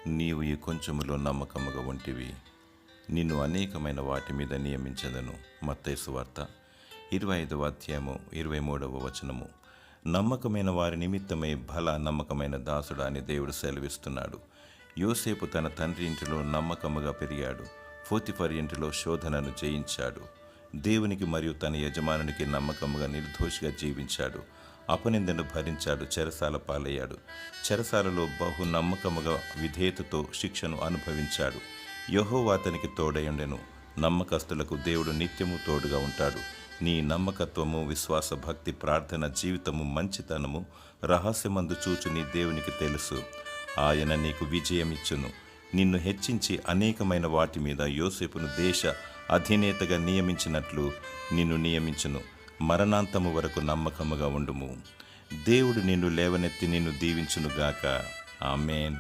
నీవు ఈ కొంచెములో నమ్మకముగా ఉంటివి, నిన్ను అనేకమైన వాటి మీద నియమించదను. మత్తయి సువార్త 25వ అధ్యాయము 23వ వచనము. నమ్మకమైన వారి నిమిత్తమై బల నమ్మకమైన దాసుడు అని దేవుడు సెలవిస్తున్నాడు. యోసేపు తన తండ్రి ఇంటిలో నమ్మకముగా పెరిగాడు. పోతిఫర్ ఇంటిలో శోధనను జయించాడు. దేవునికి మరియు తన యజమానునికి నమ్మకముగా నిర్దోషిగా జీవించాడు. అపనిందను భరించాడు. చెరసాల పాలయ్యాడు. చెరసాలలో బహు నమ్మకముగా విధేయతతో శిక్షను అనుభవించాడు. యెహోవా అతనికి తోడయుండెను. నమ్మకస్తులకు దేవుడు నిత్యము తోడుగా ఉంటాడు. నీ నమ్మకత్వము, విశ్వాస, భక్తి, ప్రార్థన జీవితము, మంచితనము రహస్యమందు చూచు నీ దేవునికి తెలుసు. ఆయన నీకు విజయమిచ్చును. నిన్ను హెచ్చించి అనేకమైన వాటి మీద యోసేపును దేశ అధినేతగా నియమించినట్లు నిన్ను నియమించును. మరణాంతము వరకు నమ్మకముగా ఉండుము. దేవుడు నిన్ను లేవనెత్తి నిన్ను దీవించునుగాక. ఆమేన్.